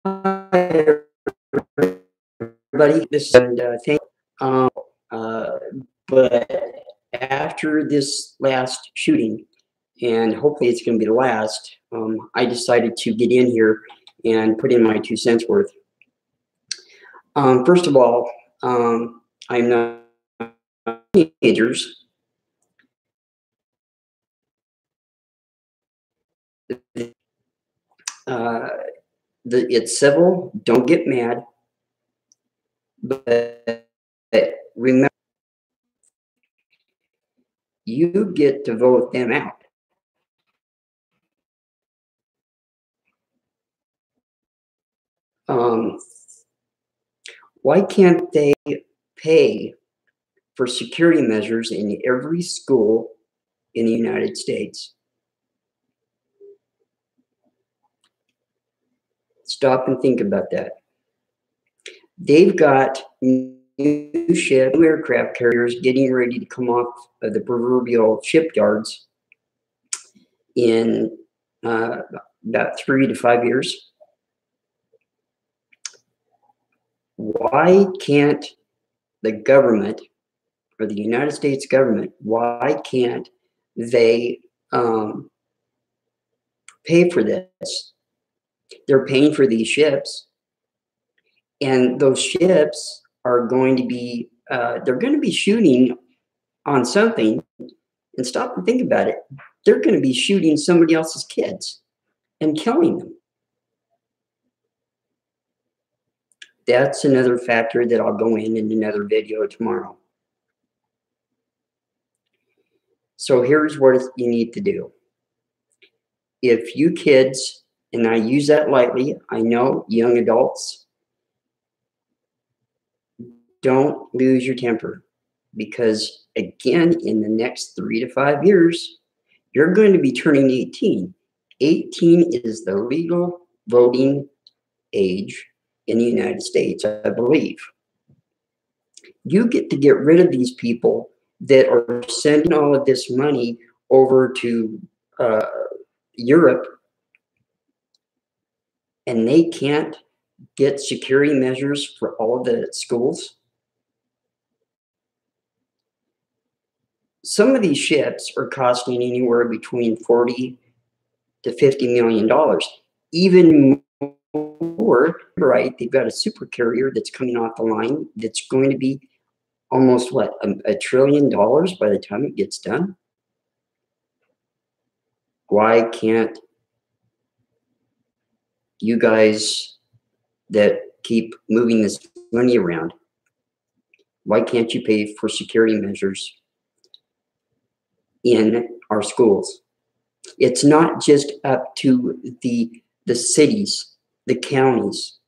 Hi, everybody. This and thank. Um, uh, but after this last shooting, and hopefully it's going to be the last, I decided to get in here and put in my 2 cents worth. First of all, I'm not teenagers. Uh, it's civil. Don't get mad. But remember, you get to vote them out. Um, why can't they pay for security measures in every school in the United States? Stop and think about that. They've got new ship, new aircraft carriers getting ready to come off of the proverbial shipyards in about 3 to 5 years. Why can't the government or the United States government, why can't they pay for this? They're paying for these ships, and those ships are going to be they're going to be shooting on something. And stop and think about it, they're going to be shooting somebody else's kids and killing them. That's another factor that I'll go in another video tomorrow. So here's what you need to do. If you kids, and I use that lightly, I know young adults, don't lose your temper, because again, in the next 3 to 5 years, you're going to be turning 18. 18 is the legal voting age in the United States, I believe. You get to get rid of these people that are sending all of this money over to Europe, and they can't get security measures for all of the schools. Some of these ships are costing anywhere between $40 to $50 million. Even more, right? They've got a super carrier that's coming off the line that's going to be almost what, $1 trillion by the time it gets done. Why can't you guys that keep moving this money around, why can't you pay for security measures in our schools? It's not just up to the cities, the counties,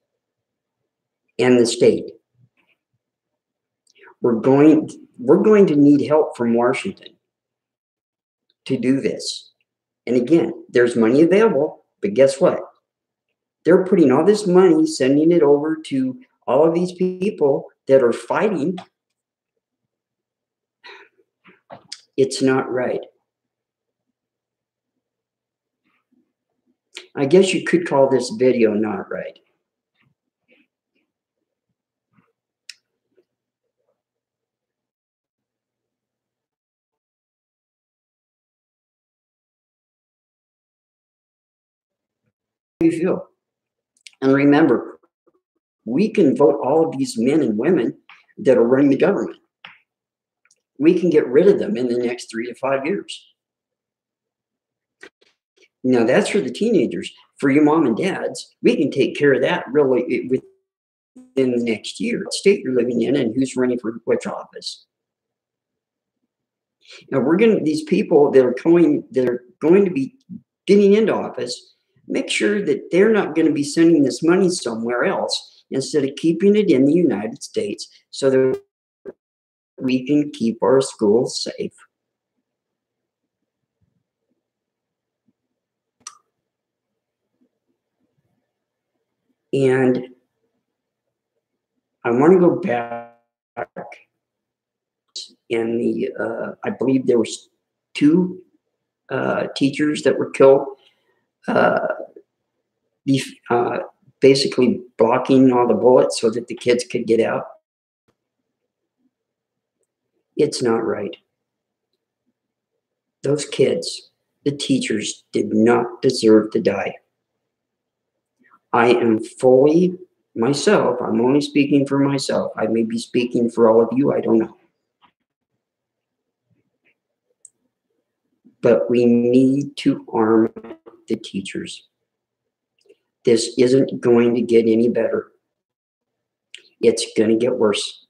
and the state. We're going to need help from Washington to do this. And again, there's money available, but guess what? They're putting all this money, sending it over to all of these people that are fighting. It's not right. I guess you could call this video not right. How do you feel? And remember, we can vote all of these men and women that are running the government. We can get rid of them in the next 3 to 5 years. Now, that's for the teenagers. For your mom and dads, we can take care of that really within the next year. What state you're living in and who's running for which office. Now, these people that are going to be getting into office, make sure that they're not going to be sending this money somewhere else instead of keeping it in the United States so that we can keep our schools safe. And I want to go back in the, I believe there was 2 teachers that were killed. basically blocking all the bullets so that the kids could get out. It's not right. Those kids, the teachers, did not deserve to die. I am fully myself. I'm only speaking for myself. I may be speaking for all of you. I don't know. But we need to arm the teachers. This isn't going to get any better. It's going to get worse.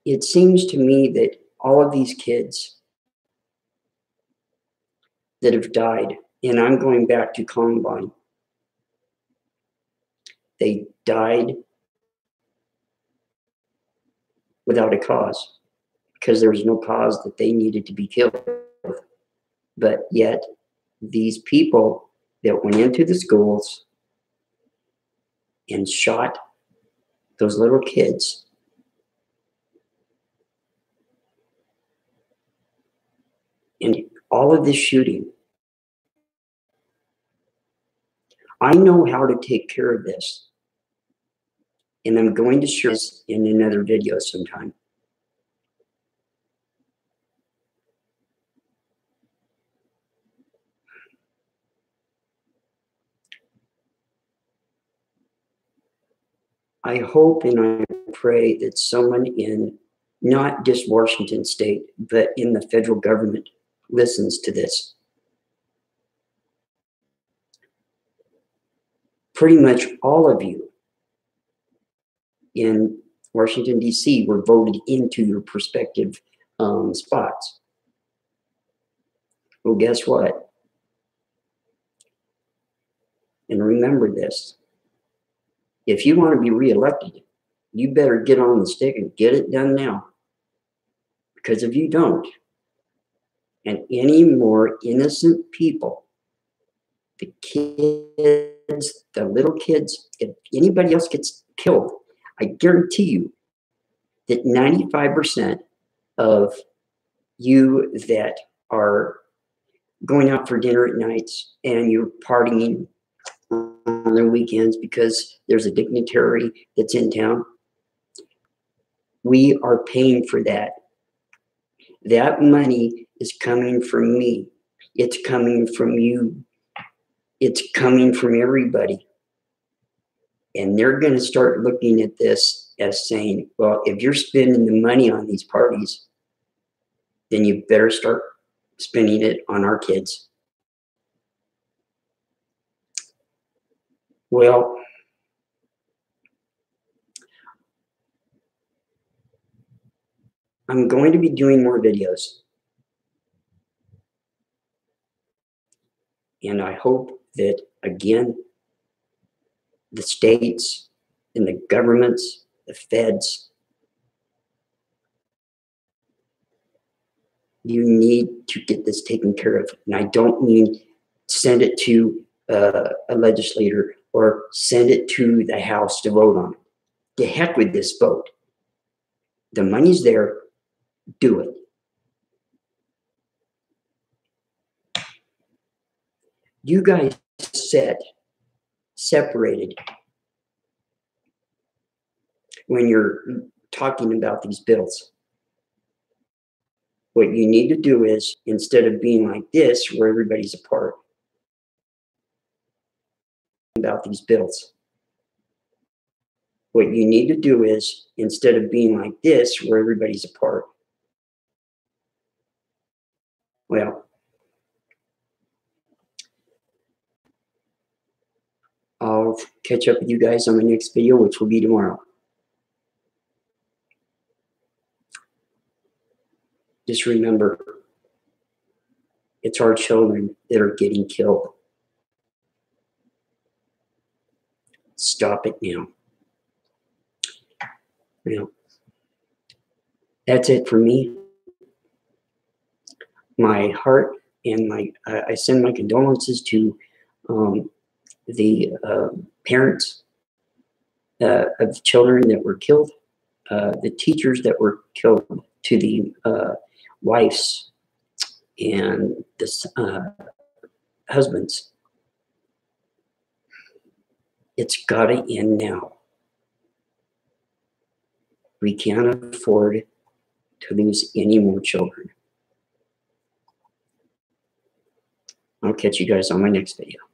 It seems to me that all of these kids that have died, and I'm going back to Columbine, they died without a cause because there was no cause that they needed to be killed. But yet, these people that went into the schools and shot those little kids, and all of this shooting, I know how to take care of this. And I'm going to share this in another video sometime. I hope and I pray that someone in not just Washington State, but in the federal government listens to this. Pretty much all of you in Washington, D.C. were voted into your prospective spots. Well, guess what? And remember this. If you want to be reelected, you better get on the stick and get it done now. Because if you don't, and any more innocent people, the kids, the little kids, if anybody else gets killed, I guarantee you that 95% of you that are going out for dinner at nights and you're partying on the weekends because there's a dignitary that's in town, we are paying for that. That money is coming from me. It's coming from you. It's coming from everybody. And they're going to start looking at this as saying, well, if you're spending the money on these parties, then you better start spending it on our kids. Well, I'm going to be doing more videos. And I hope that, again, the states and the governments, the feds, you need to get this taken care of. And I don't mean send it to a legislator or send it to the House to vote on it. To heck with this vote. The money's there. Do it. You guys separated when you're talking about these bills. What you need to do is, instead of being like this, where everybody's apart, about these bills. What you need to do is, instead of being like this, where everybody's apart, well, I'll catch up with you guys on my next video, which will be tomorrow. Just remember, it's our children that are getting killed. Stop it now. Well, that's it for me. My heart and I send my condolences to the parents of children that were killed, the teachers that were killed, to the wives and the husbands. It's got to end now. We can't afford to lose any more children. I'll catch you guys on my next video.